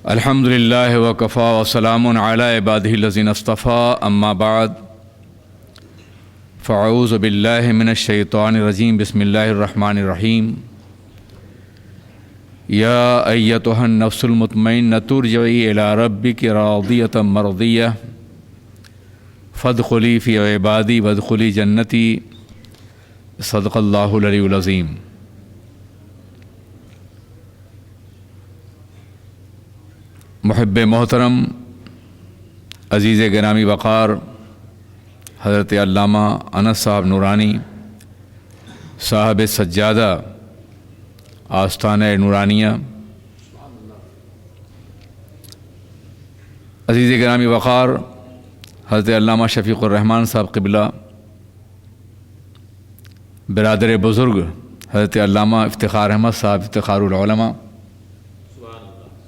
الحمدللہ وکفا وسلام علی عبادہ الذین اصطفیٰ اما بعد فاعوذ باللہ من الشیطان الرجیم بسم اللہ الرحمن الرحیم یا ایتھا النفس المطمئنۃ ارجعی الی ربک راضیۃ مرضیہ فادخلی فی عبادی وادخلی جنتی صدق اللہ العلی العظیم۔ محب محترم عزیز گرامی وقار حضرت علامہ انس صاحب نورانی صاحب سجادہ آستانہ نورانیہ، عزیز گرامی وقار حضرت علامہ شفیق الرحمن صاحب قبلہ، برادر بزرگ حضرت علامہ افتخار احمد صاحب افتخار العلماء،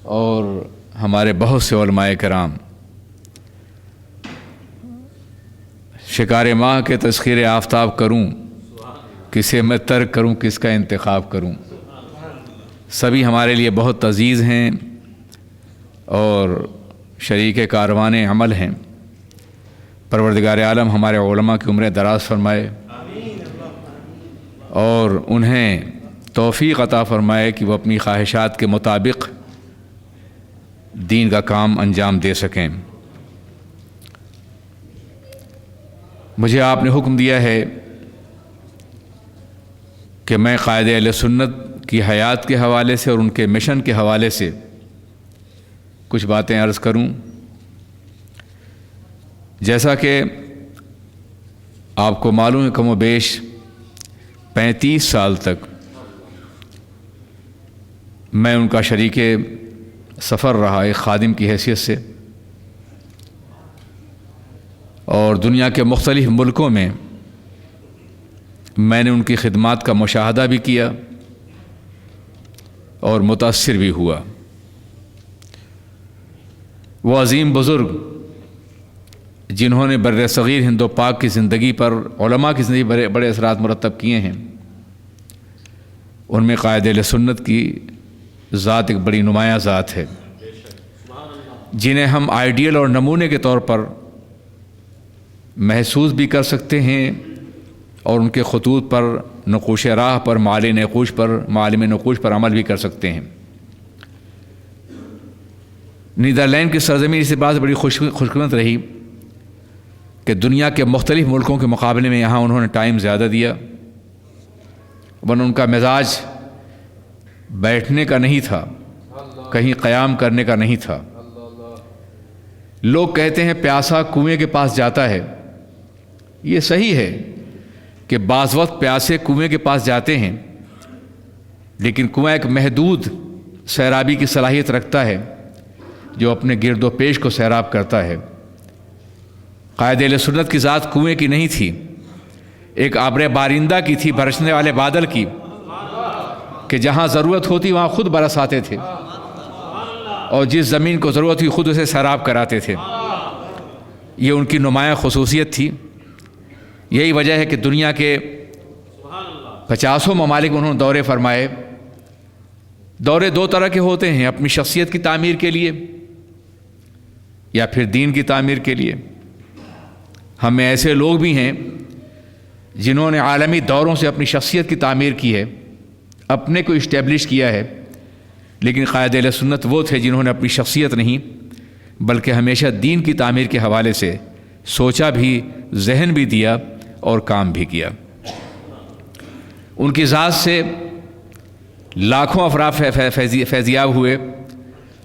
اور ہمارے بہت سے علماء کرام، شکار ماہ کے تسخیر آفتاب کروں، کسے میں ترک کروں، کس کا انتخاب کروں، سبھی ہمارے لیے بہت عزیز ہیں اور شریک کاروان عمل ہیں۔ پروردگار عالم ہمارے علماء کی عمر دراز فرمائے اور انہیں توفیق عطا فرمائے کہ وہ اپنی خواہشات کے مطابق دین کا کام انجام دے سکیں۔ مجھے آپ نے حکم دیا ہے کہ میں قائد اہل سنت کی حیات کے حوالے سے اور ان کے مشن کے حوالے سے کچھ باتیں عرض کروں۔ جیسا کہ آپ کو معلوم ہے، کم و بیش 35 سال تک میں ان کا شریک سفر رہا، ایک خادم کی حیثیت سے، اور دنیا کے مختلف ملکوں میں نے ان کی خدمات کا مشاہدہ بھی کیا اور متاثر بھی ہوا۔ وہ عظیم بزرگ جنہوں نے بر صغیر ہند و پاک کی زندگی پر، علماء کی زندگی پر بڑے اثرات مرتب کیے ہیں، ان میں قائد اہل سنت کی ذات ایک بڑی نمایاں ذات ہے، جنہیں ہم آئیڈیل اور نمونے کے طور پر محسوس بھی کر سکتے ہیں اور ان کے خطوط پر، نقوش راہ پر، معالم نقوش پر عمل بھی کر سکتے ہیں۔ نیدرلینڈ کی سرزمین اس بات بڑی خوش قسمت رہی کہ دنیا کے مختلف ملکوں کے مقابلے میں یہاں انہوں نے ٹائم زیادہ دیا، ورنہ ان کا مزاج بیٹھنے کا نہیں تھا، کہیں قیام کرنے کا نہیں تھا۔ لوگ کہتے ہیں پیاسا کنویں کے پاس جاتا ہے، یہ صحیح ہے کہ بعض وقت پیاسے کنویں کے پاس جاتے ہیں، لیکن کنواں ایک محدود سیرابی کی صلاحیت رکھتا ہے جو اپنے گرد و پیش کو سیراب کرتا ہے۔ قائد اہل سنت کی ذات کنویں کی نہیں تھی، ایک ابر بارندہ کی تھی، برسنے والے بادل کی، کہ جہاں ضرورت ہوتی وہاں خود برس آتے تھے اور جس زمین کو ضرورت ہوئی خود اسے سیراب کراتے تھے۔ یہ ان کی نمایاں خصوصیت تھی۔ یہی وجہ ہے کہ دنیا کے 50 ممالک انہوں نے دورے فرمائے۔ دورے دو طرح کے ہوتے ہیں، اپنی شخصیت کی تعمیر کے لیے یا پھر دین کی تعمیر کے لیے۔ ہم میں ایسے لوگ بھی ہیں جنہوں نے عالمی دوروں سے اپنی شخصیت کی تعمیر کی ہے، اپنے کو اسٹیبلش کیا ہے، لیکن قائد اہل سنت وہ تھے جنہوں نے اپنی شخصیت نہیں بلکہ ہمیشہ دین کی تعمیر کے حوالے سے سوچا بھی، ذہن بھی دیا اور کام بھی کیا۔ ان کی ذات سے لاکھوں افراد فیضیاب ہوئے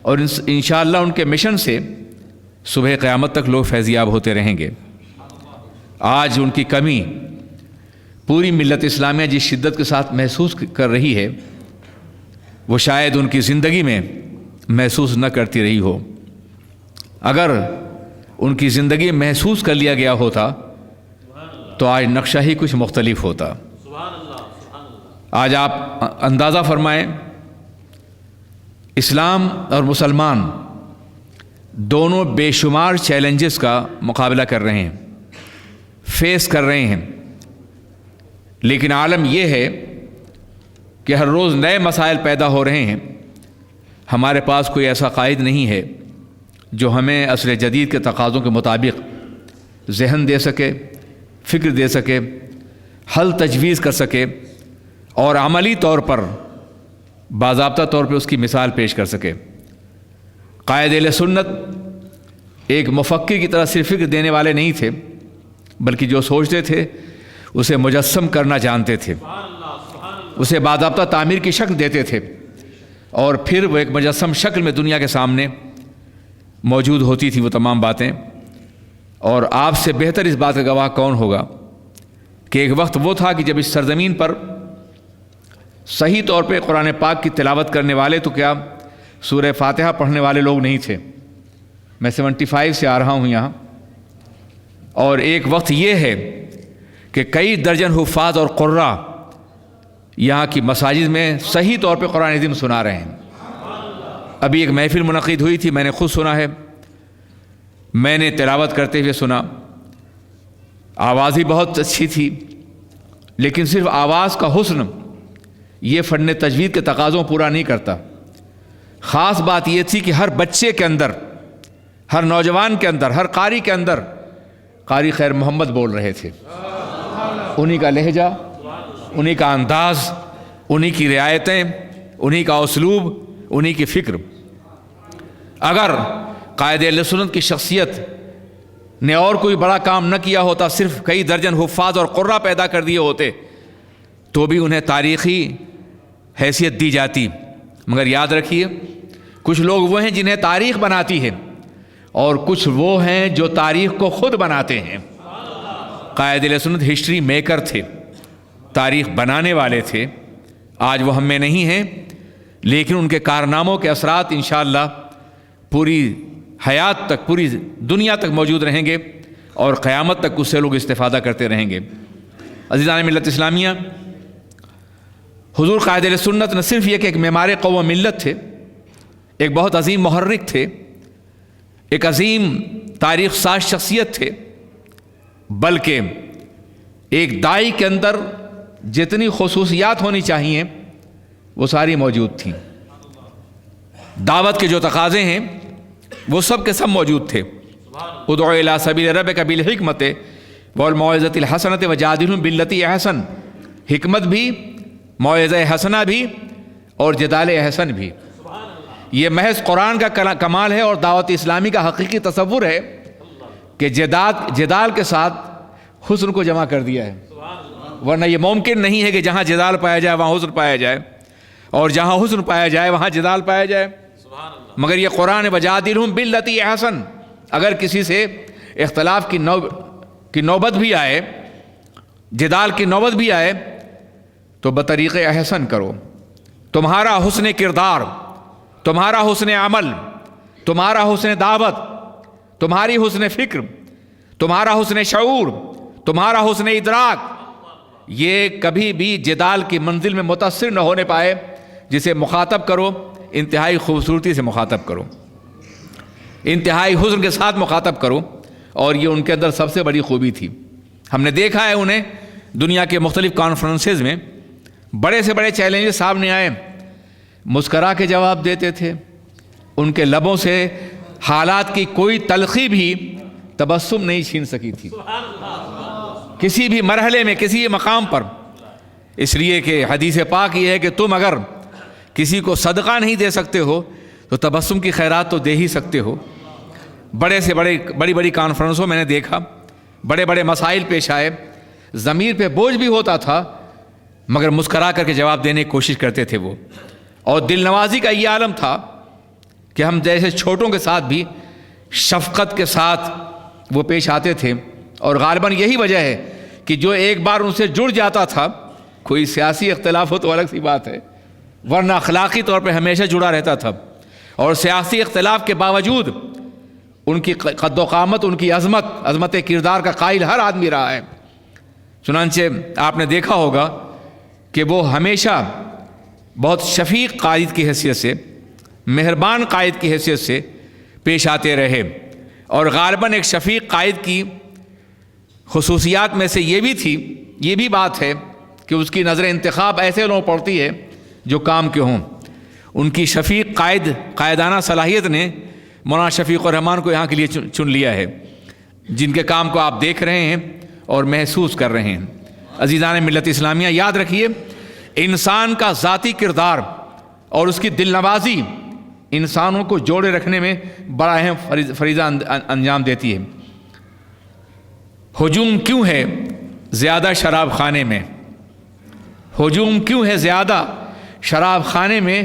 اور انشاءاللہ ان کے مشن سے صبح قیامت تک لوگ فیضیاب ہوتے رہیں گے۔ آج ان کی کمی پوری ملت اسلامیہ جس شدت کے ساتھ محسوس کر رہی ہے، وہ شاید ان کی زندگی میں محسوس نہ کرتی رہی ہو۔ اگر ان کی زندگی محسوس کر لیا گیا ہوتا تو آج نقشہ ہی کچھ مختلف ہوتا۔ آج آپ اندازہ فرمائیں، اسلام اور مسلمان دونوں بے شمار چیلنجز کا مقابلہ کر رہے ہیں، فیس کر رہے ہیں، لیکن عالم یہ ہے کہ ہر روز نئے مسائل پیدا ہو رہے ہیں، ہمارے پاس کوئی ایسا قائد نہیں ہے جو ہمیں عصر جدید کے تقاضوں کے مطابق ذہن دے سکے، فکر دے سکے، حل تجویز کر سکے اور عملی طور پر باضابطہ طور پہ اس کی مثال پیش کر سکے۔ قائد اہل سنت ایک مفکر کی طرح صرف فکر دینے والے نہیں تھے، بلکہ جو سوچتے تھے اسے مجسم کرنا جانتے تھے، اسے باضابطہ تعمیر کی شکل دیتے تھے، اور پھر وہ ایک مجسم شکل میں دنیا کے سامنے موجود ہوتی تھی وہ تمام باتیں۔ اور آپ سے بہتر اس بات کا گواہ کون ہوگا کہ ایک وقت وہ تھا کہ جب اس سرزمین پر صحیح طور پہ قرآن پاک کی تلاوت کرنے والے تو کیا سورہ فاتحہ پڑھنے والے لوگ نہیں تھے۔ میں 75 سے آ رہا ہوں یہاں، اور ایک وقت یہ ہے کہ کئی درجن حفاظ اور قراء یہاں کی مساجد میں صحیح طور پہ قرآن عظیم سنا رہے ہیں۔ ابھی ایک محفل منعقد ہوئی تھی، میں نے خود سنا ہے، میں نے تلاوت کرتے ہوئے سنا، آواز ہی بہت اچھی تھی، لیکن صرف آواز کا حسن یہ فن تجوید کے تقاضوں پورا نہیں کرتا۔ خاص بات یہ تھی کہ ہر بچے کے اندر، ہر نوجوان کے اندر، ہر قاری کے اندر قاری خیر محمد بول رہے تھے، انہی کا لہجہ، انہی کا انداز، انہی کی رعایتیں، انہی کا اسلوب، انہی کی فکر۔ اگر قائد اہل سنت کی شخصیت نے اور کوئی بڑا کام نہ کیا ہوتا، صرف کئی درجن حفاظ اور قراء پیدا کر دیے ہوتے، تو بھی انہیں تاریخی حیثیت دی جاتی۔ مگر یاد رکھیے، کچھ لوگ وہ ہیں جنہیں تاریخ بناتی ہے، اور کچھ وہ ہیں جو تاریخ کو خود بناتے ہیں۔ قائد اہل سنت ہسٹری میکر تھے، تاریخ بنانے والے تھے۔ آج وہ ہم میں نہیں ہیں، لیکن ان کے کارناموں کے اثرات انشاءاللہ پوری حیات تک، پوری دنیا تک موجود رہیں گے، اور قیامت تک اس سے لوگ استفادہ کرتے رہیں گے۔ عزیزان ملت اسلامیہ، حضور قائد اہل سنت نہ صرف یہ کہ ایک معمار قوم و ملت تھے، ایک بہت عظیم محرک تھے، ایک عظیم تاریخ ساز شخصیت تھے، بلکہ ایک داعی کے اندر جتنی خصوصیات ہونی چاہیے وہ ساری موجود تھیں۔ دعوت کے جو تقاضے ہیں وہ سب کے سب موجود تھے۔ ادعو الی سبیل ربک بالحکمت والموعظۃ الحسنۃ وجادلھم باللتی احسن، حکمت بھی، موعظہ حسنہ بھی، اور جدال احسن بھی۔ یہ محض قرآن کا کمال ہے، اور دعوت اسلامی کا حقیقی تصور ہے کہ جدال کے ساتھ حسن کو جمع کر دیا ہے، ورنہ یہ ممکن نہیں ہے کہ جہاں جدال پایا جائے وہاں حسن پایا جائے، اور جہاں حسن پایا جائے وہاں جدال پایا جائے۔ مگر یہ قرآن وجادلھم باللتی احسن، اگر کسی سے اختلاف کی نوبت بھی آئے، جدال کی نوبت بھی آئے، تو بطریق احسن کرو۔ تمہارا حسن کردار، تمہارا حسن عمل، تمہارا حسن دعوت، تمہاری حسن فکر، تمہارا حسن شعور، تمہارا حسن ادراک، یہ کبھی بھی جدال کی منزل میں متاثر نہ ہونے پائے۔ جسے مخاطب کرو انتہائی خوبصورتی سے مخاطب کرو، انتہائی حسن کے ساتھ مخاطب کرو، اور یہ ان کے اندر سب سے بڑی خوبی تھی۔ ہم نے دیکھا ہے انہیں دنیا کے مختلف کانفرنسز میں بڑے سے بڑے چیلنجز سامنے آئے، مسکرا کے جواب دیتے تھے، ان کے لبوں سے حالات کی کوئی تلخی بھی تبسم نہیں چھین سکی تھی کسی بھی مرحلے میں، کسی مقام پر۔ اس لیے کہ حدیث پاک یہ ہے کہ تم اگر کسی کو صدقہ نہیں دے سکتے ہو تو تبسم کی خیرات تو دے ہی سکتے ہو۔ بڑی بڑی کانفرنسوں میں نے دیکھا، بڑے بڑے مسائل پیش آئے، ضمیر پہ بوجھ بھی ہوتا تھا، مگر مسکرا کر کے جواب دینے کی کوشش کرتے تھے وہ۔ اور دل نوازی کا یہ عالم تھا کہ ہم جیسے چھوٹوں کے ساتھ بھی شفقت کے ساتھ وہ پیش آتے تھے، اور غالباً یہی وجہ ہے کہ جو ایک بار ان سے جڑ جاتا تھا، کوئی سیاسی اختلاف ہو تو الگ سی بات ہے، ورنہ اخلاقی طور پہ ہمیشہ جڑا رہتا تھا۔ اور سیاسی اختلاف کے باوجود ان کی قد و قامت، ان کی عظمت کردار کا قائل ہر آدمی رہا ہے۔ چنانچہ آپ نے دیکھا ہوگا کہ وہ ہمیشہ بہت شفیق قائد کی حیثیت سے، مہربان قائد کی حیثیت سے پیش آتے رہے، اور غالباً ایک شفیق قائد کی خصوصیات میں سے یہ بھی بات ہے کہ اس کی نظر انتخاب ایسے لوگوں پڑتی ہے جو کام کے ہوں۔ ان کی شفیق قائدانہ صلاحیت نے مولانا شفیق الرحمان کو یہاں کے لیے چن لیا ہے، جن کے کام کو آپ دیکھ رہے ہیں اور محسوس کر رہے ہیں۔ عزیزان ملت اسلامیہ، یاد رکھیے، انسان کا ذاتی کردار اور اس کی دل نوازی انسانوں کو جوڑے رکھنے میں بڑا اہم فریضہ انجام دیتی ہے۔ ہجوم کیوں ہے زیادہ شراب خانے میں؟ ہجوم کیوں ہے زیادہ شراب خانے میں؟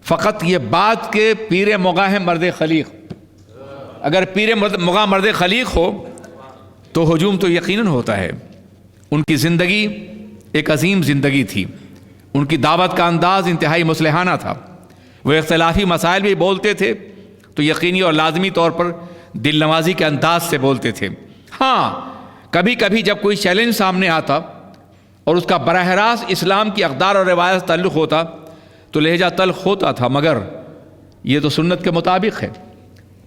فقط یہ بات کہ پیر مغاں ہے مرد خلیق۔ اگر پیر مغاں مرد خلیق ہو تو ہجوم تو یقیناً ہوتا ہے۔ ان کی زندگی ایک عظیم زندگی تھی، ان کی دعوت کا انداز انتہائی مصلحانہ تھا، وہ اختلافی مسائل بھی بولتے تھے تو یقینی اور لازمی طور پر دل نوازی کے انداز سے بولتے تھے۔ ہاں، کبھی کبھی جب کوئی چیلنج سامنے آتا اور اس کا براہ راست اسلام کی اقدار اور روایت سے تعلق ہوتا تو لہجہ تلخ ہوتا تھا، مگر یہ تو سنت کے مطابق ہے۔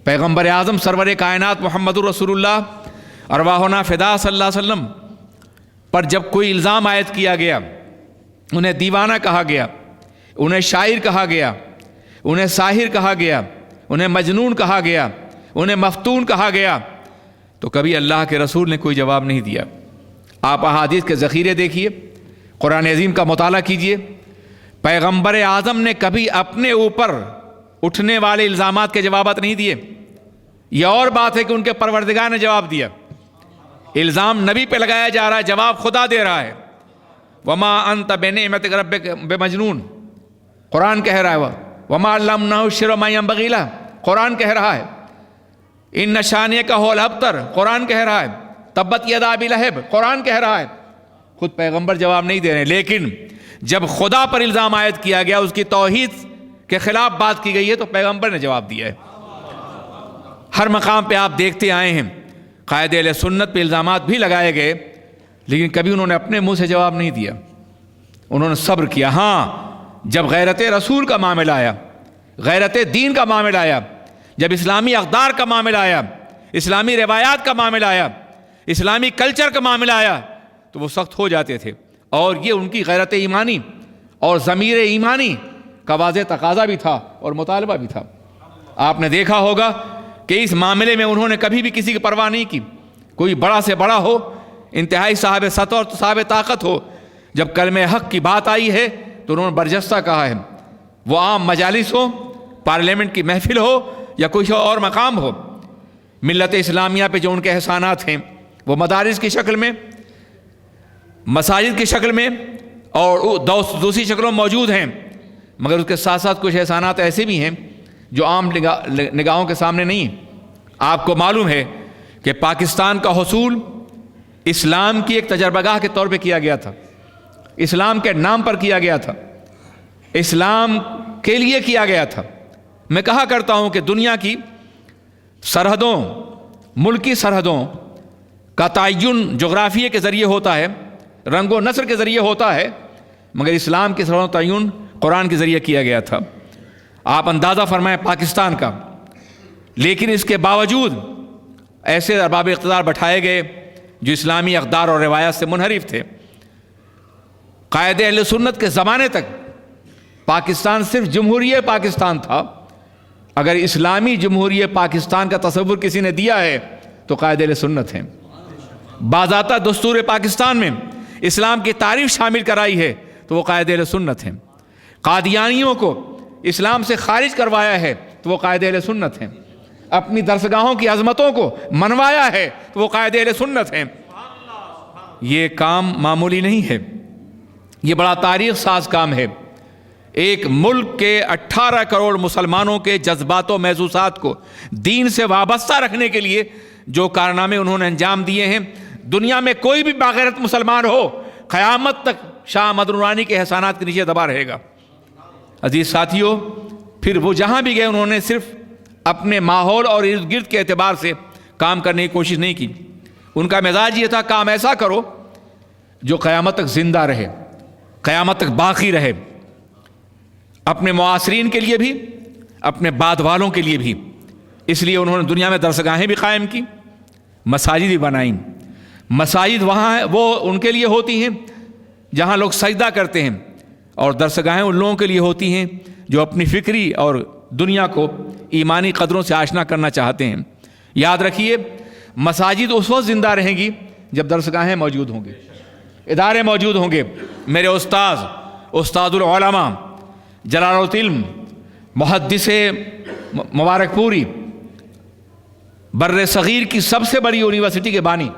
پیغمبر اعظم سرور کائنات محمد الرسول اللہ ارواحنا فدا صلی اللہ علیہ وسلم پر جب کوئی الزام عائد کیا گیا، انہیں دیوانہ کہا گیا، انہیں شاعر کہا گیا، انہیں ساحر کہا گیا، انہیں مجنون کہا گیا، انہیں مفتون کہا گیا، تو کبھی اللہ کے رسول نے کوئی جواب نہیں دیا۔ آپ احادیث کے ذخیرے دیکھیے، قرآن عظیم کا مطالعہ کیجیے، پیغمبر اعظم نے کبھی اپنے اوپر اٹھنے والے الزامات کے جوابات نہیں دیے۔ یہ اور بات ہے کہ ان کے پروردگار نے جواب دیا۔ الزام نبی پہ لگایا جا رہا ہے، جواب خدا دے رہا ہے۔ وما انت بنعمت ربک بمجنون، قرآن کہہ رہا ہے۔ وما علمناہ الشعر وما ينبغی لہ، قرآن کہہ رہا ہے۔ ان شانئک ھو الابتر، قرآن کہہ رہا ہے۔ تبت یدا ابی لہب، قرآن کہہ رہا ہے۔ خود پیغمبر جواب نہیں دے رہے، لیکن جب خدا پر الزام عائد کیا گیا، اس کی توحید کے خلاف بات کی گئی ہے تو پیغمبر نے جواب دیا ہے۔ ہر مقام پہ آپ دیکھتے آئے ہیں قائد اہل سنت پہ الزامات بھی لگائے گئے، لیکن کبھی انہوں نے اپنے منہ سے جواب نہیں دیا، انہوں نے صبر کیا۔ ہاں، جب غیرت رسول کا معاملہ آیا، غیرت دین کا معاملہ آیا، جب اسلامی اقدار کا معاملہ آیا، اسلامی روایات کا معاملہ آیا، اسلامی کلچر کا معاملہ آیا، تو وہ سخت ہو جاتے تھے۔ اور یہ ان کی غیرت ایمانی اور ضمیر ایمانی کا واضح تقاضا بھی تھا اور مطالبہ بھی تھا۔ آپ نے دیکھا ہوگا کہ اس معاملے میں انہوں نے کبھی بھی کسی کی پرواہ نہیں کی، کوئی بڑا سے بڑا ہو، انتہائی صاحب سطح اور صاحب طاقت ہو، جب کلمہ حق کی بات آئی ہے تو انہوں نے برجستہ کہا ہے، وہ عام مجالس ہو، پارلیمنٹ کی محفل ہو یا کوئی اور مقام ہو۔ ملت اسلامیہ پہ جو ان کے احسانات ہیں وہ مدارس کی شکل میں، مساجد کی شکل میں اور دوسری شکلوں میں موجود ہیں، مگر اس کے ساتھ ساتھ کچھ احسانات ایسے بھی ہیں جو عام نگاہوں کے سامنے نہیں ہیں۔ آپ کو معلوم ہے کہ پاکستان کا حصول اسلام کی ایک تجربہ گاہ کے طور پہ کیا گیا تھا، اسلام کے نام پر کیا گیا تھا، اسلام کے لیے کیا گیا تھا۔ میں کہا کرتا ہوں کہ دنیا کی سرحدوں، ملکی سرحدوں کا تعین جغرافیے کے ذریعے ہوتا ہے، رنگ و نسل کے ذریعے ہوتا ہے، مگر اسلام کی سرحدوں کا تعین قرآن کے ذریعے کیا گیا تھا۔ آپ اندازہ فرمائیں پاکستان کا، لیکن اس کے باوجود ایسے ارباب اقتدار بٹھائے گئے جو اسلامی اقدار اور روایات سے منحرف تھے۔ قائد اہل سنت کے زمانے تک پاکستان صرف جمہوریہ پاکستان تھا۔ اگر اسلامی جمہوریہ پاکستان کا تصور کسی نے دیا ہے تو قائد اہل سنت ہیں۔ باضابطہ دستور پاکستان میں اسلام کی تعریف شامل کرائی ہے تو وہ قائد اہل سنت ہیں۔ قادیانیوں کو اسلام سے خارج کروایا ہے تو وہ قائد اہل سنت ہیں۔ اپنی درسگاہوں کی عظمتوں کو منوایا ہے تو وہ قائد اہل سنت ہیں۔ یہ کام معمولی نہیں ہے، یہ بڑا تاریخ ساز کام ہے۔ ایک ملک کے 18 کروڑ مسلمانوں کے جذبات و محسوسات کو دین سے وابستہ رکھنے کے لیے جو کارنامے انہوں نے انجام دیے ہیں، دنیا میں کوئی بھی باغیرت مسلمان ہو قیامت تک شاہ احمد نورانی کے احسانات کے نیچے دبا رہے گا۔ عزیز ساتھیوں، پھر وہ جہاں بھی گئے انہوں نے صرف اپنے ماحول اور ارد گرد کے اعتبار سے کام کرنے کی کوشش نہیں کی۔ ان کا مزاج یہ تھا، کام ایسا کرو جو قیامت تک زندہ رہے، قیامت تک باقی رہے، اپنے معاصرین کے لیے بھی، اپنے بعد والوں کے لیے بھی۔ اس لیے انہوں نے دنیا میں درسگاہیں بھی قائم کی، مساجد بھی بنائیں۔ مساجد وہاں وہ ان کے لیے ہوتی ہیں جہاں لوگ سجدہ کرتے ہیں، اور درسگاہیں ان لوگوں کے لیے ہوتی ہیں جو اپنی فکری اور دنیا کو ایمانی قدروں سے آشنا کرنا چاہتے ہیں۔ یاد رکھیے، مساجد اس وقت زندہ رہیں گی جب درسگاہیں موجود ہوں گے، ادارے موجود ہوں گے۔ میرے استاد العلماء جلال العلم محدث مبارک پوری، بر صغیر کی سب سے بڑی یونیورسٹی کے بانی،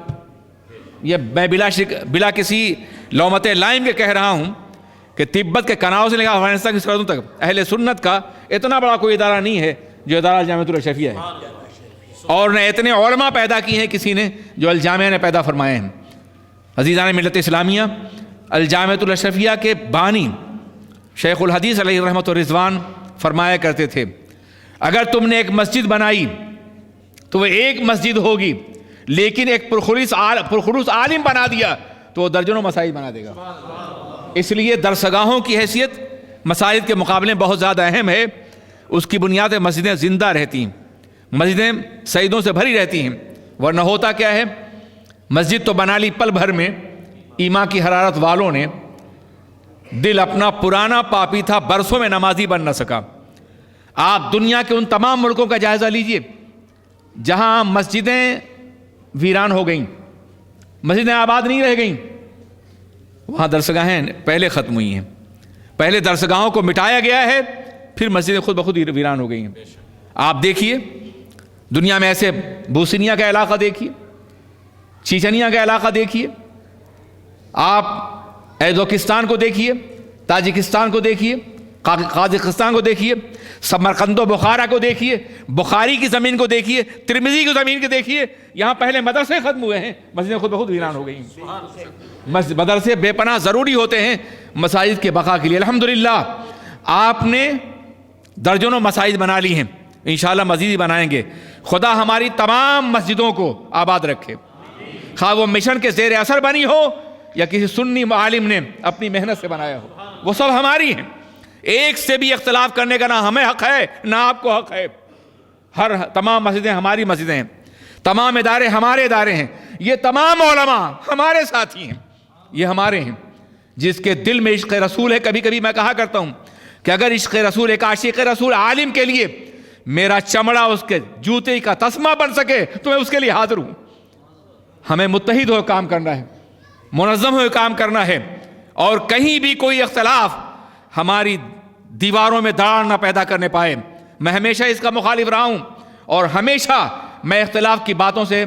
یہ میں بلا کسی لومت لائم کے کہہ رہا ہوں کہ تبت کے کناؤں سے لے کر افغانستان کی سرحدوں تک اہل سنت کا اتنا بڑا کوئی ادارہ نہیں ہے جو ادارہ الجامعۃ الاشرفیہ ہے، اور نہ اتنے علماء پیدا کی ہیں کسی نے جو الجامعہ نے پیدا فرمائے ہیں۔ عزیزان ملت اسلامیہ، الجامعۃ الاشرفیہ کے بانی شیخ الحدیث علیہ رحمۃ الرضوان فرمایا کرتے تھے، اگر تم نے ایک مسجد بنائی تو وہ ایک مسجد ہوگی، لیکن ایک پرخلوص عالم بنا دیا تو وہ درجنوں مساجد بنا دے گا۔ اس لیے درسگاہوں کی حیثیت مساجد کے مقابلے میں بہت زیادہ اہم ہے۔ اس کی بنیاد پہ مسجدیں زندہ رہتی ہیں، مسجدیں سجدوں سے بھری رہتی ہیں، ورنہ ہوتا کیا ہے، مسجد تو بنا لی پل بھر میں، ایمان کی حرارت والوں نے دل اپنا پرانا پاپی تھا، برسوں میں نمازی بن نہ سکا۔ آپ دنیا کے ان تمام ملکوں کا جائزہ لیجئے جہاں مسجدیں ویران ہو گئیں، مسجدیں آباد نہیں رہ گئیں، وہاں درسگاہیں پہلے ختم ہوئی ہیں۔ پہلے درسگاہوں کو مٹایا گیا ہے، پھر مسجدیں خود بخود ویران ہو گئی ہیں۔ آپ دیکھیے دنیا میں ایسے بوسنیا کا علاقہ دیکھیے، چیچنیا کا علاقہ دیکھیے، آپ ایزوکستان کو دیکھیے، تاجکستان کو دیکھیے، قازقستان کو دیکھیے، سمرقند و بخارا کو دیکھیے، بخاری کی زمین کو دیکھیے، ترمذی کی زمین کو دیکھیے۔ یہاں پہلے مدرسے ختم ہوئے ہیں، مسجدیں خود بخود ویران ہو گئی ہیں۔ مدرسے بے پناہ ضروری ہوتے ہیں مساجد کے بقا کے لیے۔ الحمدللہ آپ نے درجنوں مساجد بنا لی ہیں، انشاءاللہ مزید ہی بنائیں گے۔ خدا ہماری تمام مسجدوں کو آباد رکھے، خواہ وہ مشن کے زیر اثر بنی ہو یا کسی سنی عالم نے اپنی محنت سے بنایا ہو، وہ سب ہماری ہیں۔ ایک سے بھی اختلاف کرنے کا نہ ہمیں حق ہے نہ آپ کو حق ہے۔ تمام مسجدیں ہماری مسجدیں ہیں، تمام ادارے ہمارے ادارے ہیں، یہ تمام علماء ہمارے ساتھی ہیں، یہ ہمارے ہیں۔ جس کے دل میں عشق رسول ہے، کبھی کبھی میں کہا کرتا ہوں کہ اگر عشق رسول ایک عاشق رسول عالم کے لیے میرا چمڑا اس کے جوتے کا تسمہ بن سکے تو میں اس کے لیے حاضر ہوں۔ ہمیں متحد ہو کام کرنا ہے، منظم ہو کام کرنا ہے، اور کہیں بھی کوئی اختلاف ہماری دیواروں میں دراڑ نہ پیدا کرنے پائے۔ میں ہمیشہ اس کا مخالف رہا ہوں اور ہمیشہ میں اختلاف کی باتوں سے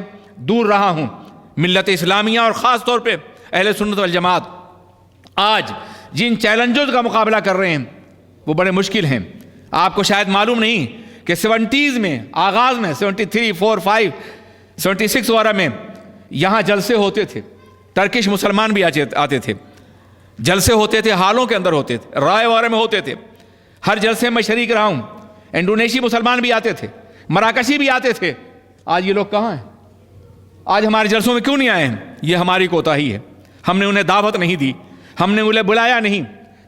دور رہا ہوں۔ ملت اسلامیہ اور خاص طور پہ اہل سنت والجماعت آج جن چیلنجز کا مقابلہ کر رہے ہیں وہ بڑے مشکل ہیں۔ آپ کو شاید معلوم نہیں کہ 70s میں آغاز میں 73، 4، 5، 76 وغیرہ میں یہاں جلسے ہوتے تھے، ٹرکش مسلمان بھی آتے تھے، جلسے ہوتے تھے، حالوں کے اندر ہوتے تھے، رائے وغیرہ میں ہوتے تھے۔ ہر جلسے میں شریک رہا ہوں۔ انڈونیشی مسلمان بھی آتے تھے، مراکشی بھی آتے تھے۔ آج یہ لوگ کہاں ہیں؟ آج ہمارے جلسوں میں کیوں نہیں آئے ہیں؟ یہ ہماری کوتاہی ہے۔ ہم نے انہیں دعوت نہیں دی، ہم نے انہیں بلایا نہیں،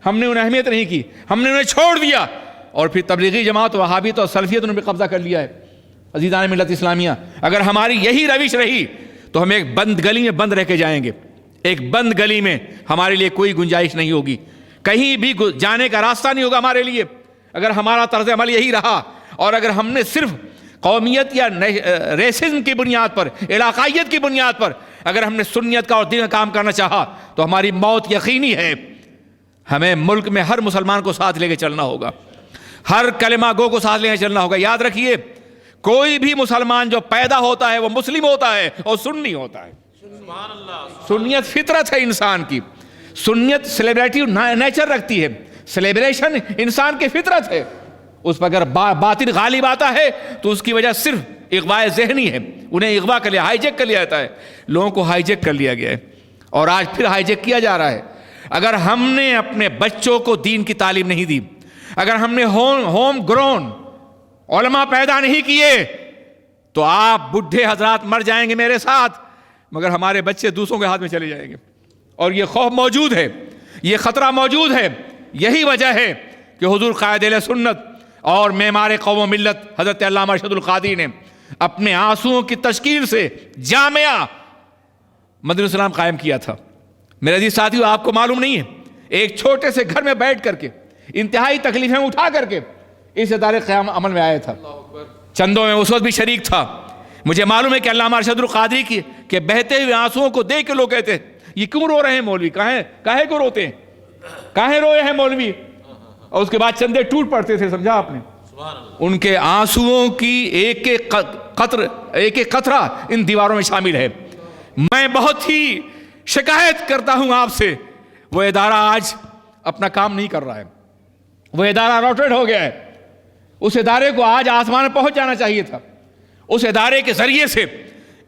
ہم نے انہیں اہمیت نہیں کی، ہم نے انہیں چھوڑ دیا، اور پھر تبلیغی جماعت، وہابیت اور سلفیت نے بھی قبضہ کر لیا ہے۔ عزیزان ملت اسلامیہ، اگر ہماری یہی روش رہی تو ہم ایک بند گلی میں بند رہ کے جائیں گے۔ ایک بند گلی میں ہمارے لیے کوئی گنجائش نہیں ہوگی، کہیں بھی جانے کا راستہ نہیں ہوگا ہمارے لیے اگر ہمارا طرز عمل یہی رہا۔ اور اگر ہم نے صرف قومیت یا ریسزم کی بنیاد پر، علاقائیت کی بنیاد پر اگر ہم نے سنیت کا اور دین کا کام کرنا چاہا تو ہماری موت یقینی ہے۔ ہمیں ملک میں ہر مسلمان کو ساتھ لے کے چلنا ہوگا، ہر کلمہ گو کو ساتھ لے کے چلنا ہوگا۔ یاد رکھیے، کوئی بھی مسلمان جو پیدا ہوتا ہے وہ مسلم ہوتا ہے اور سنی ہوتا ہے۔ سنیت فطرت ہے انسان کی، سنیت سیلیبریٹیو نیچر رکھتی ہے، سیلیبریشن انسان کی فطرت ہے۔ اس پر اگر باطل غالب آتا ہے تو اس کی وجہ صرف اغواء ذہنی ہے، انہیں اغوا کر لیا، ہائی جیک کر لیا جاتا ہے، لوگوں کو ہائی جیک کر لیا گیا ہے اور آج پھر ہائی جیک کیا جا رہا ہے۔ اگر ہم نے اپنے بچوں کو دین کی تعلیم نہیں دی، اگر ہم نے ہوم گرون علماء پیدا نہیں کیے تو آپ بڈھے حضرات مر جائیں گے میرے ساتھ، مگر ہمارے بچے دوسروں کے ہاتھ میں چلے جائیں گے۔ اور یہ خوف موجود ہے، یہ خطرہ موجود ہے۔ یہی وجہ ہے کہ حضور قائد اہل سنت اور معمار قوم و ملت حضرت علامہ ارشد القادری نے اپنے آنسوؤں کی تشکیل سے جامعہ مدنی اسلام قائم کیا تھا۔ میرے عزیز ساتھیو، آپ کو معلوم نہیں ہے ایک چھوٹے سے گھر میں بیٹھ کر کے انتہائی تکلیفیں اٹھا کر کے اس ادارے قیام عمل میں آیا تھا. چندوں میں اس وقت بھی شریک تھا. مجھے معلوم ہے کہ علامہ ارشد القادری کے بہتے ہوئے آنسوؤں کو دیکھ کے لوگ کہتے ہیں یہ کیوں رو رہے ہیں مولوی, کاہے کو روتے ہیں, کاہے روئے ہیں مولوی. اور اس کے بعد چندے ٹوٹ پڑتے تھے. سمجھا آپ نے؟ ان کے آنسوؤں کی ایک ایک قطرہ ان دیواروں میں شامل ہے. میں بہت ہی شکایت کرتا ہوں آپ سے, وہ ادارہ آج اپنا کام نہیں کر رہا ہے. وہ ادارہ روٹیٹ ہو گیا ہے. اس ادارے کو آج آسمان میں پہنچ جانا چاہیے تھا. اس ادارے کے ذریعے سے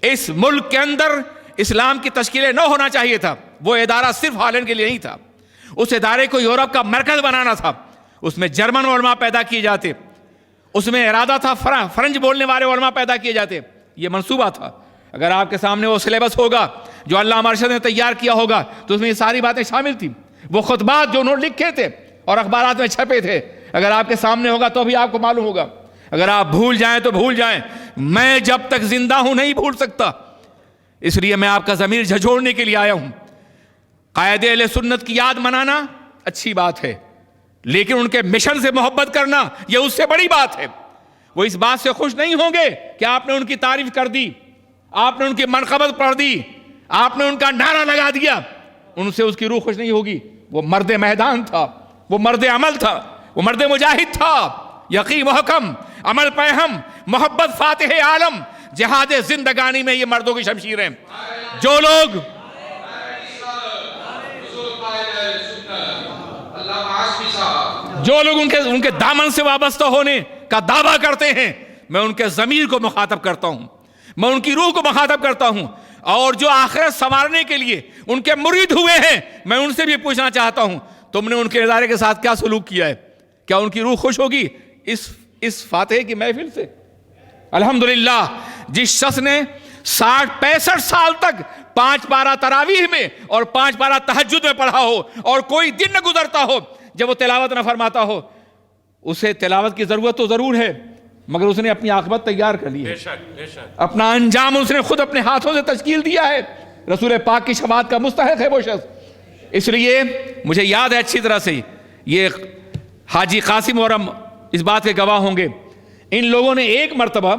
اس ملک کے اندر اسلام کی تشکیل نہ ہونا چاہیے تھا. وہ ادارہ صرف ہالینڈ کے لیے نہیں تھا. اس ادارے کو یورپ کا مرکز بنانا تھا. اس میں جرمن علماء پیدا کیے جاتے. اس میں ارادہ تھا فرنچ بولنے والے علماء پیدا کیے جاتے. یہ منصوبہ تھا. اگر آپ کے سامنے وہ سلیبس ہوگا جو علامہ ارشد نے تیار کیا ہوگا تو اس میں یہ ساری باتیں شامل تھیں. وہ خطبات جو انہوں نے لکھے تھے اور اخبارات میں چھپے تھے, اگر آپ کے سامنے ہوگا تو بھی آپ کو معلوم ہوگا. اگر آپ بھول جائیں تو بھول جائیں. میں جب تک زندہ ہوں نہیں بھول سکتا. اس لیے میں آپ کا ضمیر جھنجھوڑنے کے لیے آیا ہوں. قائد اہل سنت کی یاد منانا اچھی بات ہے, لیکن ان کے مشن سے محبت کرنا یہ اس سے بڑی بات ہے. وہ اس بات سے خوش نہیں ہوں گے کہ آپ نے ان کی تعریف کر دی, آپ نے ان کی منقبت پڑھ دی, آپ نے ان کا نعرہ لگا دیا. ان سے اس کی روح خوش نہیں ہوگی. وہ مرد میدان تھا, وہ مرد عمل تھا, وہ مرد مجاہد تھا. یقین محکم, عمل پہم, محبت فاتح عالم, جہاد زندگانی میں یہ مردوں کی شمشیریں. جو لوگ ان کے دامن سے وابستہ ہونے کا دعویٰ کرتے ہیں, میں ان کے ضمیر کو مخاطب کرتا ہوں, میں ان کی روح کو مخاطب کرتا ہوں. اور جو آخرت سنوارنے کے لیے ان کے مرید ہوئے ہیں, میں ان سے بھی پوچھنا چاہتا ہوں تم نے ان کے ادارے کے ساتھ کیا سلوک کیا ہے؟ کیا ان کی روح خوش ہوگی اس فاتح کی محفل سے؟ الحمدللہ جس شخص نے 65 سال تک 5 پارہ تراویح میں اور 5 پارہ تہجد میں پڑھا ہو اور کوئی دن نہ گزرتا ہو جب وہ تلاوت نہ فرماتا ہو, اسے تلاوت کی ضرورت تو ضرور ہے, مگر اس نے اپنی عاقبت تیار کر لی ہے. اپنا انجام اس نے خود اپنے ہاتھوں سے تشکیل دیا ہے. رسول پاک کی شفاعت کا مستحق ہے وہ شخص. اس لیے مجھے یاد ہے اچھی طرح سے, یہ حاجی قاسم اور ہم اس بات کے گواہ ہوں گے, ان لوگوں نے ایک مرتبہ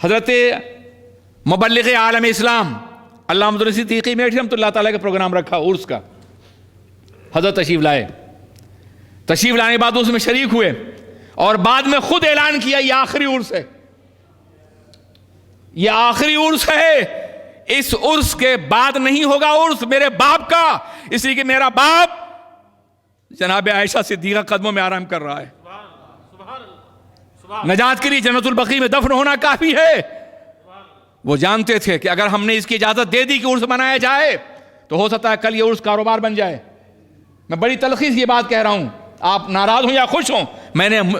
حضرت مبلغ عالم اسلام علامہ عبدالرشید صدیقی میٹھی رحمۃ اللہ تعالیٰ کا پروگرام رکھا عرس کا. حضرت تشریف لائے. تشریف لانے کے بعد اس میں شریک ہوئے اور بعد میں خود اعلان کیا یہ آخری عرس ہے, یہ آخری عرس ہے. اس عرس کے بعد نہیں ہوگا عرس میرے باپ کا, اس لیے کہ میرا باپ جناب عائشہ صدیقہ قدموں میں آرام کر رہا ہے. نجات کے لیے جنت البقیع میں دفن ہونا کافی ہے. وہ جانتے تھے کہ اگر ہم نے اس کی اجازت دے دی کہ عرس منایا جائے تو ہو سکتا ہے کل یہ عرس کاروبار بن جائے. میں بڑی تلخی سے یہ بات کہہ رہا ہوں, آپ ناراض ہوں یا خوش ہوں,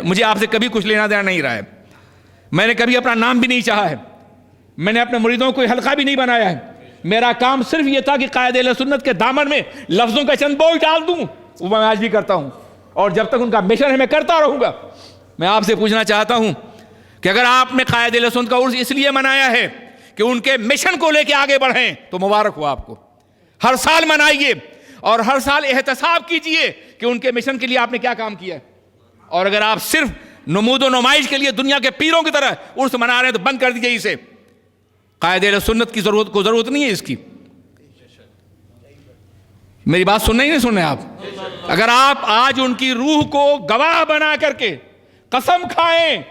مجھے آپ سے کبھی کچھ لینا دینا نہیں رہا ہے. میں نے کبھی اپنا نام بھی نہیں چاہا ہے, میں نے اپنے مریدوں کو حلقہ بھی نہیں بنایا ہے. میرا کام صرف یہ تھا کہ قائد اہل سنت کے دامن میں لفظوں کا چند بول ڈال دوں. وہ میں آج بھی کرتا ہوں اور جب تک ان کا مشن ہے میں کرتا رہوں گا. میں آپ سے پوچھنا چاہتا ہوں کہ اگر آپ نے قائد اہل سنت کا عرس اس لیے منایا ہے کہ ان کے مشن کو لے کے آگے بڑھیں تو مبارک ہو آپ کو. ہر سال منائیے اور ہر سال احتساب کیجئے کہ ان کے مشن کے لیے آپ نے کیا کام کیا ہے. اور اگر آپ صرف نمود و نمائش کے لیے دنیا کے پیروں کی طرح عرس منا رہے ہیں تو بند کر دیجئے اسے. قائد اہل سنت کی ضرورت نہیں ہے اس کی. میری بات سننا ہی نہیں سننے آپ. اگر آپ آج ان کی روح کو گواہ بنا کر کے قسم کھائیں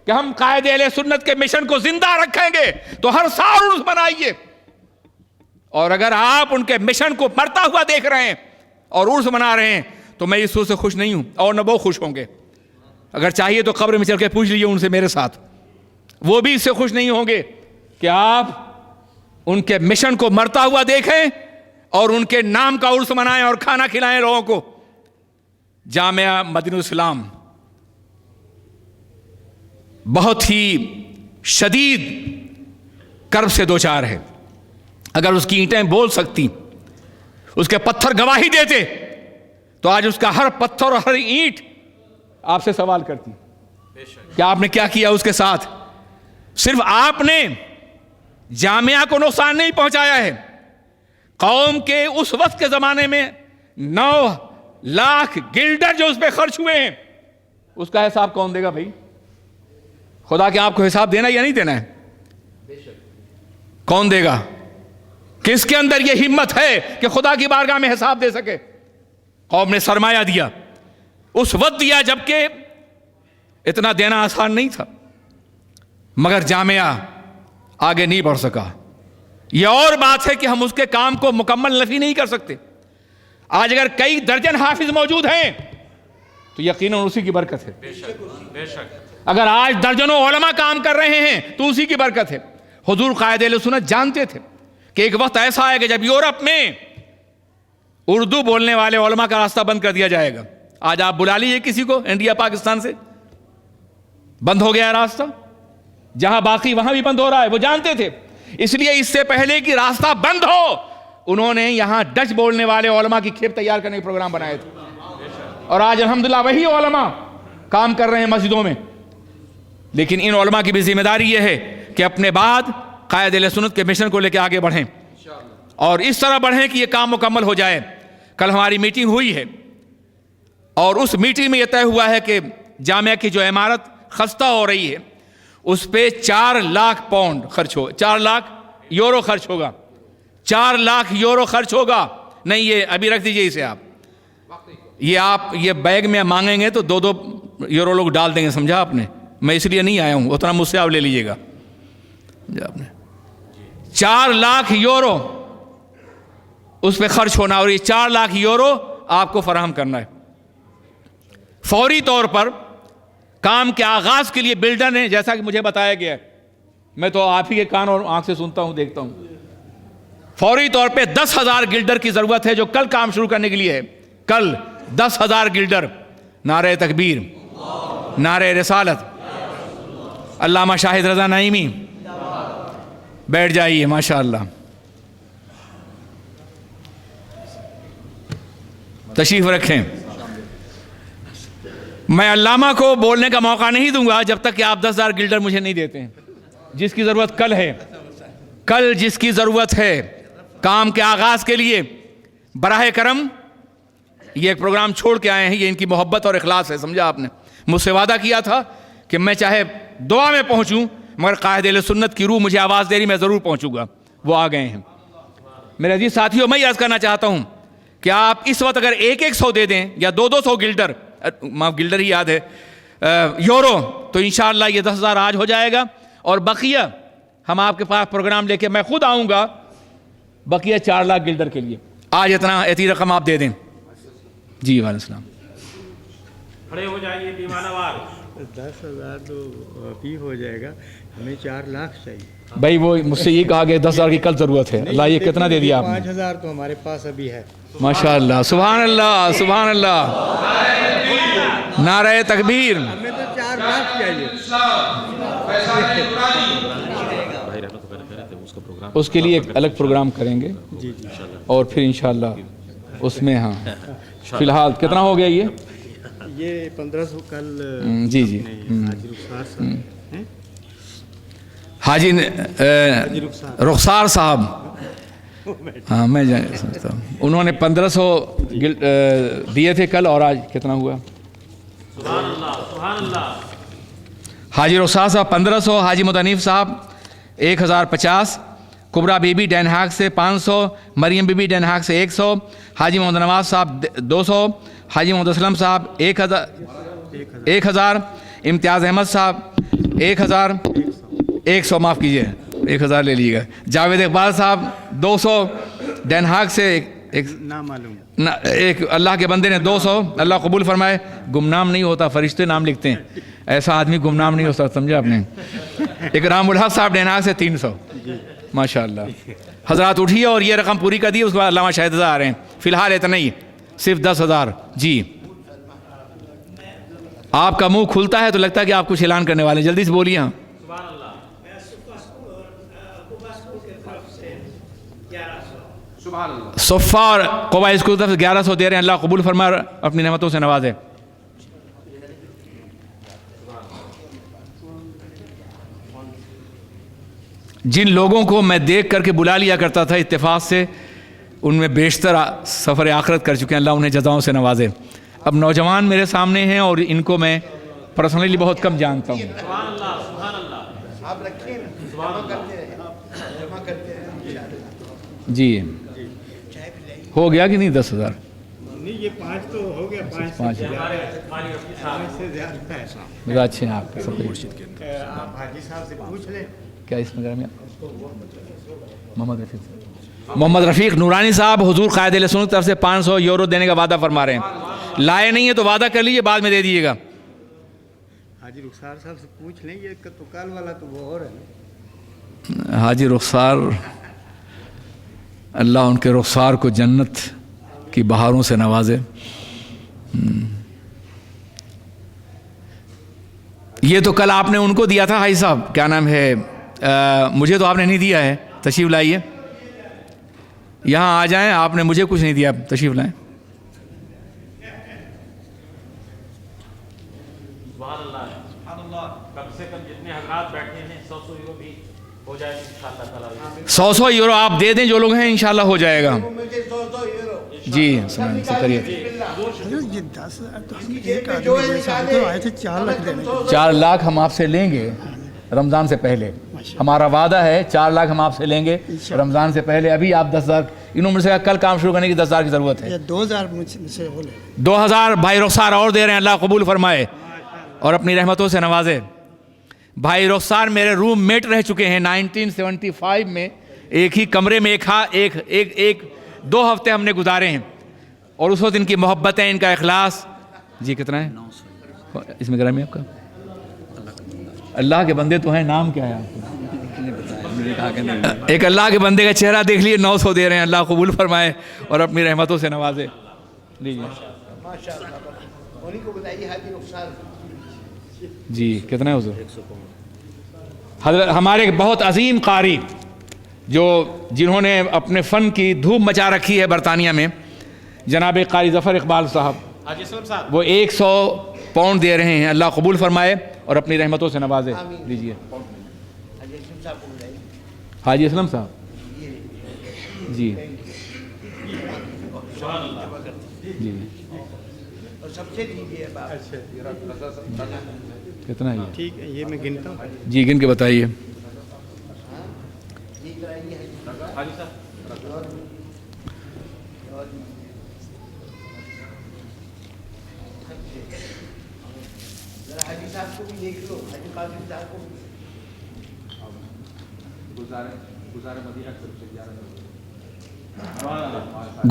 کہ ہم قائد اہل سنت کے مشن کو زندہ رکھیں گے تو ہر سال عرس منائیے. اور اگر آپ ان کے مشن کو مرتا ہوا دیکھ رہے ہیں اور عرس منا رہے ہیں تو میں اس عرس سے خوش نہیں ہوں اور نہ وہ خوش ہوں گے. اگر چاہیے تو قبر میں چل کے پوچھ لیجیے ان سے میرے ساتھ, وہ بھی اس سے خوش نہیں ہوں گے کہ آپ ان کے مشن کو مرتا ہوا دیکھیں اور ان کے نام کا عرس منائیں اور کھانا کھلائیں لوگوں کو. جامعہ مدینہ الاسلام بہت ہی شدید کرب سے دوچار ہے. اگر اس کی اینٹیں بول سکتی, اس کے پتھر گواہی دیتے تو آج اس کا ہر پتھر اور ہر اینٹ آپ سے سوال کرتی کہ آپ نے کیا کیا اس کے ساتھ. صرف آپ نے جامعہ کو نقصان نہیں پہنچایا ہے, قوم کے اس وقت کے زمانے میں 9 لاکھ گلڈر جو اس پہ خرچ ہوئے ہیں اس کا حساب کون دے گا بھائی؟ خدا کہ آپ کو حساب دینا یا نہیں دینا ہے؟ کون دے گا؟ کس کے اندر یہ ہمت ہے کہ خدا کی بارگاہ میں حساب دے سکے؟ قوم نے سرمایہ دیا، اس وقت دیا جبکہ اتنا دینا آسان نہیں تھا، مگر جامعہ آگے نہیں بڑھ سکا۔ یہ اور بات ہے کہ ہم اس کے کام کو مکمل نفی نہیں کر سکتے۔ آج اگر کئی درجن حافظ موجود ہیں تو یقیناً اسی کی برکت ہے۔ اگر آج درجنوں علماء کام کر رہے ہیں تو اسی کی برکت ہے۔ حضور قائد اہل سنت جانتے تھے کہ ایک وقت ایسا آئے گا جب یورپ میں اردو بولنے والے علماء کا راستہ بند کر دیا جائے گا۔ آج آپ بلا لیجیے کسی کو انڈیا پاکستان سے، بند ہو گیا راستہ، جہاں باقی وہاں بھی بند ہو رہا ہے، وہ جانتے تھے۔ اس لیے اس سے پہلے کہ راستہ بند ہو انہوں نے یہاں ڈچ بولنے والے علماء کی کھیپ تیار کرنے کے پروگرام بنائے تھے، اور آج الحمدللہ وہی علماء کام کر رہے ہیں مسجدوں میں۔ لیکن ان علماء کی بھی ذمہ داری یہ ہے کہ اپنے بعد قائد اہل سنت کے مشن کو لے کے آگے بڑھیں، اور اس طرح بڑھیں کہ یہ کام مکمل ہو جائے۔ کل ہماری میٹنگ ہوئی ہے اور اس میٹنگ میں یہ طے ہوا ہے کہ جامعہ کی جو عمارت خستہ ہو رہی ہے اس پہ 4 لاکھ پاؤنڈ خرچ ہو، 4 لاکھ یورو خرچ ہوگا، 4 لاکھ یورو خرچ ہوگا۔ نہیں، یہ ابھی رکھ دیجئے اسے، آپ یہ بیگ میں مانگیں گے تو 2 یورو لوگ ڈال دیں گے، سمجھا آپ نے؟ میں اس لیے نہیں آیا ہوں، اتنا مجھ سے آپ لے لیجئے گا۔ 4 لاکھ یورو اس پہ خرچ ہونا، اور یہ 4 لاکھ یورو آپ کو فراہم کرنا ہے فوری طور پر۔ کام کے آغاز کے لیے بلڈر نے، جیسا کہ مجھے بتایا گیا ہے، میں تو آپ ہی کے کان اور آنکھ سے سنتا ہوں، دیکھتا ہوں، فوری طور پہ 10,000 گلڈر کی ضرورت ہے جو کل کام شروع کرنے کے لیے ہے۔ کل 10,000 گلڈر۔ نعرہ تکبیر، نعرہ رسالت۔ علامہ شاہد رضا نعیمی، بیٹھ جائیے، ماشاءاللہ، تشریف رکھیں۔ میں علامہ کو بولنے کا موقع نہیں دوں گا جب تک کہ آپ 10,000 گلڈر مجھے نہیں دیتے ہیں، جس کی ضرورت کل ہے، کل جس کی ضرورت ہے کام کے آغاز کے لیے۔ براہ کرم یہ ایک پروگرام چھوڑ کے آئے ہیں، یہ ان کی محبت اور اخلاص ہے، سمجھا آپ نے؟ مجھ سے وعدہ کیا تھا کہ میں چاہے دعا میں پہنچوں مگر قائد اہل سنت کی روح مجھے آواز دے رہی، میں ضرور پہنچوں گا۔ وہ آ گئے ہیں۔ میرے عزیز ساتھیوں، میں یہ عرض کرنا چاہتا ہوں کہ آپ اس وقت اگر 100 دے دیں یا 200 گلڈر، گلڈر ہی یاد ہے، یورو، تو انشاءاللہ یہ 10,000 آج ہو جائے گا، اور بقیہ ہم آپ کے پاس پروگرام لے کے میں خود آؤں گا بقیہ 4 لاکھ گلڈر کے لیے۔ آج اتنی رقم آپ دے دیں۔ جی وعلیکم السلام۔ کھڑے ہو جائیے دیوانہ وار۔ 10,000 تو ابھی ہو جائے گا، ہمیں 4 لاکھ چاہیے بھائی۔ وہ مجھ سے یہ کہا کہ 10,000 کی کل ضرورت ہے۔ اللہ یہ کتنا دے دیا آپ نے؟ 5,000 تو ہمارے پاس ابھی ہے۔ ماشاءاللہ، سبحان اللہ، سبحان اللہ، نعرہ تکبیر۔ ہمیں تو 4 لاکھ چاہیے۔ اس کے لیے ایک الگ پروگرام کریں گے، اور پھر انشاءاللہ اس میں، ہاں فی الحال کتنا ہو گیا یہ 1500 کل؟ جی جی، حاجی رخسار صاحب، ہاں میں سمجھتا ہوں، انہوں نے 1500 دیے تھے کل، اور آج کتنا ہوا؟ سبحان اللہ، سبحان اللہ۔ حاجی رخسار صاحب 1500، حاجی متنیف صاحب 1050، کبرا بی بی ڈین ہاک سے 500، مریم بی بی ڈین ہاک سے 100، حاجی محمد نواز صاحب 200، حاجی محمد اسلم صاحب 1000، امتیاز احمد صاحب 1000، 100 معاف کیجیے، 1000 لے لیے گا، جاوید اقبال صاحب 200 ڈین ہاک سے، ایک اللہ کے بندے نے 200، اللہ قبول فرمائے۔ گمنام نہیں ہوتا، فرشتے نام لکھتے ہیں، ایسا آدمی گمنام نہیں ہوتا، سمجھا آپ نے؟ اکرام الحق صاحب ڈین ہاک سے 300، ماشاءاللہ۔ حضرات اٹھیے اور یہ رقم پوری کر دی، اس کے بعد علامہ شاہد رضا آ رہے ہیں۔ فی الحال اتنا ہی، صرف 10,000۔ جی، آپ کا منہ کھلتا ہے تو لگتا ہے کہ آپ کچھ اعلان کرنے والے ہیں، جلدی سے بولیے۔ ہاں، صفا اور قبا اسکول طرف سے 1100 دے رہے ہیں، اللہ قبول فرمائے، اپنی نعمتوں سے نوازے۔ جن لوگوں کو میں دیکھ کر کے بلا لیا کرتا تھا اتفاق سے، ان میں بیشتر سفر آخرت کر چکے ہیں، اللہ انہیں جزاؤں سے نوازے۔ اب نوجوان میرے سامنے ہیں اور ان کو میں پرسنلی بہت کم جانتا ہوں۔ سبحان اللہ سبحان اللہ۔ آپ رکھیں نا، جمع کرتے رہیں جی ہو گیا کہ نہیں 10,000؟ نہیں یہ 5 تو ہو گیا، 5 سے زیادہ ہے۔ بڑا اچھے ہیں آپ سب۔ آپ حاجی صاحب سے پوچھ لیں۔ کیا اس میں محمد رفیق نورانی صاحب حضور قائد اہل سنت طرف سے 500 یورو دینے کا وعدہ فرما رہے ہیں۔ لائے نہیں ہے تو وعدہ کر لیجیے، بعد میں دے دیجیے گا۔ حاجی رخسار صاحب سے پوچھ لیں، یہ تو کل والا تو وہ اور ہے نا۔ حاجی رخسار، اللہ ان کے رخسار کو جنت کی بہاروں سے نوازے۔ یہ تو کل آپ نے ان کو دیا تھا حاجی صاحب، کیا نام ہے، مجھے تو آپ نے نہیں دیا ہے، تشریف لائیے، یہاں آ جائیں، آپ نے مجھے کچھ نہیں دیا، تشریف لائیں۔ سبحان اللہ، کم سے کم جتنے حضرات بیٹھے ہیں 100 یورو بھی ہو جائے انشاءاللہ تعالی۔ 100 یورو آپ دے دیں، جو لوگ ہیں انشاءاللہ ہو جائے گا۔ مجھے 100 یورو جی سنائیں سے کریے۔ یہ 10,000 تو ہم ایک آدمی جیسا ہم تو آئے تھے 4 لاکھ دینے کے۔ 4 لاکھ ہم آپ سے لیں گے رمضان سے پہلے، ہمارا وعدہ ہے 4 لاکھ ہم آپ سے لیں گے رمضان سے پہلے۔ ابھی آپ 10,000، انہوں نے سے کہا کل کام شروع کرنے کی 10,000 کی ضرورت ہے۔ یہ 2,000 مجھ سے ہو لے۔ 2,000 بھائی رخسار اور دے رہے ہیں، اللہ قبول فرمائے اور اپنی رحمتوں سے نوازے۔ بھائی رخسار میرے روم میٹ رہ چکے ہیں 1975 میں، ایک ہی کمرے میں ایک 2 ہفتے ہم نے گزارے ہیں، اور اس وقت ان کی محبتیں، ان کا اخلاص۔ جی کتنا ہے اس میں گرامی آپ کا؟ اللہ کے بندے تو ہیں، نام کیا ہے آپ کا؟ ایک اللہ کے بندے کا چہرہ دیکھ لیے، 900 دے رہے ہیں، اللہ قبول فرمائے اور اپنی رحمتوں سے نوازے۔ لیجیے ماشاءاللہ، انہیں کو بتائیے حاجی رخسار۔ جی کتنا ہے حضور؟ حضرت ہمارے بہت عظیم قاری جنہوں نے اپنے فن کی دھوم مچا رکھی ہے برطانیہ میں، جناب قاری ظفر اقبال صاحب، حاجی اسلم صاحب وہ 100 پاؤنڈ دے رہے ہیں، اللہ قبول فرمائے اور اپنی رحمتوں سے نوازے۔ لیجیے حاجی اسلم صاحب کو بتائیے۔ حاجی اسلم صاحب جی جی اور سب سے دیجیے بات۔ کتنا ہے یہ؟ ٹھیک ہے، یہ میں گنتا ہوں۔ جی گن کے بتائیے۔ ٹھیک رہیے حاجی صاحب ذرا حاجی صاحب کو بھی دیکھ لو، حاجی قاسم صاحب کو بھی۔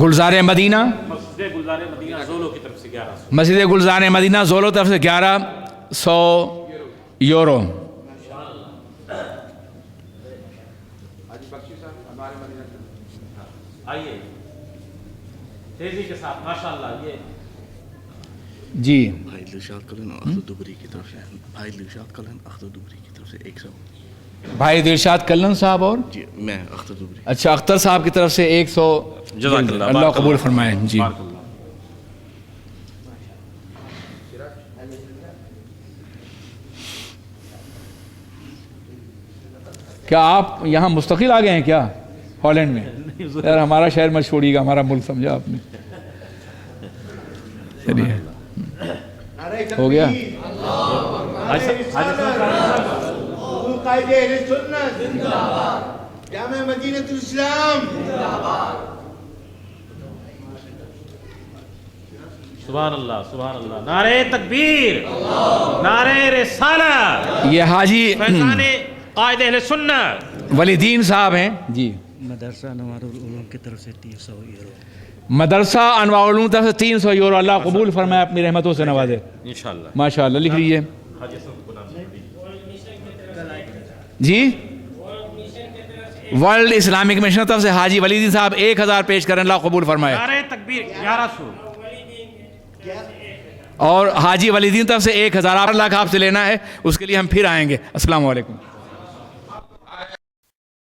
گلزار مدینہ، مسجد گلزار مدینہ زولو کی طرف سے 1100۔ مسجد گلزار مدینہ زولو طرف سے 1100 یورو۔ آئیے تیزی کے ساتھ، ماشاءاللہ۔ یہ جی بھائی دلشاد کلن اخذ دبری کی طرف سے، بھائی دلشاد کلن اخذ دبری کی طرف سے 100۔ بھائی دلشاد کلن صاحب اور جی میں اختر دبری۔ اچھا اختر صاحب کی طرف سے 100۔ جزاک اللہ، اللہ قبول فرمائے۔ جی بارک اللہ۔ کیا آپ یہاں مستقل آ گئے ہیں کیا ہالینڈ میں؟ یار ہمارا شہر مت چھوڑیے گا، ہمارا ملک سمجھا آپ نے۔ چلیے ہو گیا۔ قائد اہل سنت زندہ باد، جامع مدینۃ الاسلام زندہ باد۔ سبحان اللہ سبحان اللہ، نعرہ تکبیر، نعرہ رسالت، یہ حاجی فیضان قائد اہل سنت ولی دین صاحب ہیں جی، مدرسہ انوار العلوم کی طرف سے 300 یورو۔ مدرسہ انوار العلوم طرف سے 300 یورو، اللہ قبول فرمائے اپنی رحمتوں سے نوازے۔ انشاءاللہ۔ ماشاءاللہ لکھ لیجیے حاجی صاحب کو نام جی۔ ورلڈ اسلامک مشن طرف سے حاجی ولی دین صاحب 1000 پیش کریں، اللہ قبول فرمائے۔ نعرہ تکبیر 1100۔ اور حاجی ولی دین طرف سے 1000 لاکھ آپ سے لینا ہے، اس کے لیے ہم پھر آئیں گے۔ السلام علیکم۔